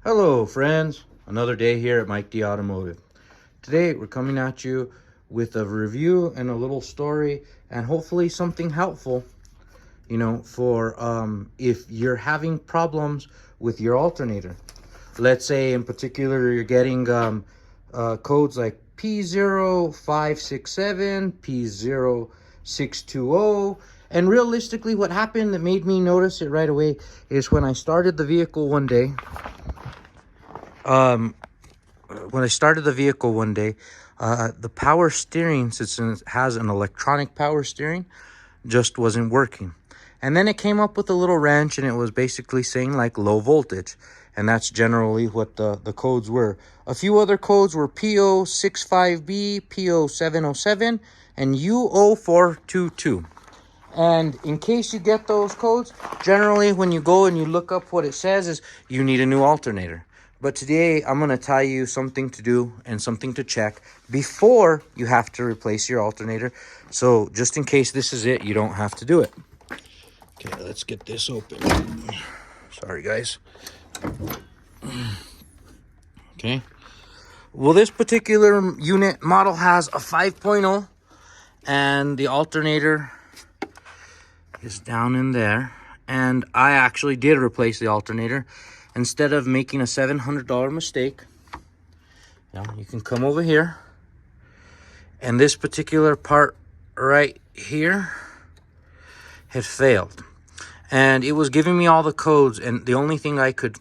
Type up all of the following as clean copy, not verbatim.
Hello friends, another day here at Mike D Automotive. Today we're coming at you with a review and a little story and hopefully something helpful, for if you're having problems with your alternator. Let's say in particular you're getting codes like P0567, P0620, and realistically what happened that made me notice it right away is when I started the vehicle one day. The power steering, since it has an electronic power steering, just wasn't working. And then it came up with a little wrench and it was basically saying like low voltage. And that's generally what the codes were. A few other codes were P065B, P0707, and U0422. And in case you get those codes, generally when you go and you look up what it says is you need a new alternator. But today I'm going to tell you something to do and something to check before you have to replace your alternator. So just in case this is it, you don't have to do it. Okay, let's get this open. Sorry, guys. Okay. Well, this particular unit model has a 5.0 and the alternator is down in there. And I actually did replace the alternator. Instead of making a $700 mistake, you can come over here, and this particular part right here had failed. And it was giving me all the codes, and the only thing I could,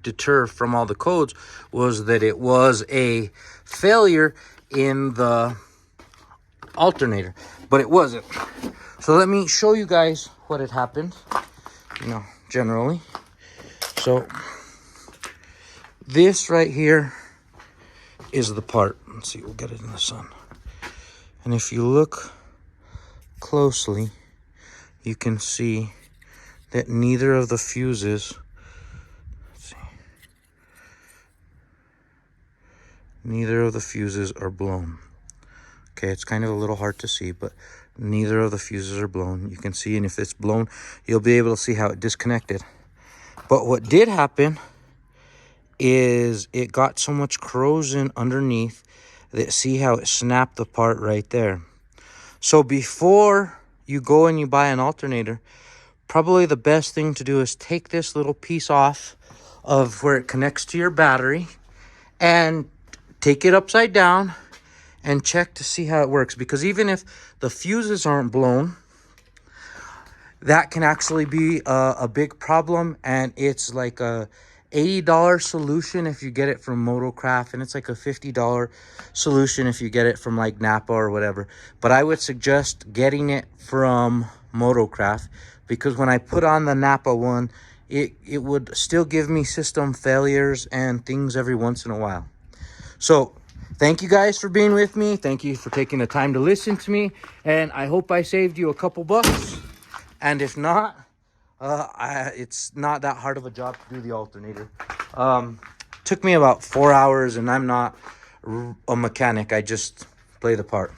deter from all the codes was that it was a failure in the alternator, but it wasn't. So let me show you guys what had happened, generally. So this right here is the part. Let's see, we'll get it in the sun. And if you look closely, you can see that neither of the fuses, are blown. Okay, it's kind of a little hard to see, but neither of the fuses are blown. You can see, and if it's blown, you'll be able to see how it disconnected. But what did happen is it got so much corrosion underneath that, see how it snapped the part right there. So before you go and you buy an alternator, probably the best thing to do is take this little piece off of where it connects to your battery and take it upside down and check to see how it works. Because even if the fuses aren't blown, that can actually be a big problem, and it's like a $80 solution if you get it from Motocraft, and it's like a $50 solution if you get it from like Napa or whatever. But I would suggest getting it from Motocraft, because when I put on the Napa one, it would still give me system failures and things every once in a while. So thank you guys for being with me. Thank you for taking the time to listen to me, and I hope I saved you a couple bucks. And if not, it's not that hard of a job to do the alternator. Took me about 4 hours, and I'm not a mechanic. I just play the part.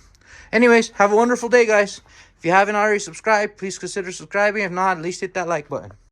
Anyways, have a wonderful day, guys. If you haven't already subscribed, please consider subscribing. If not, at least hit that like button.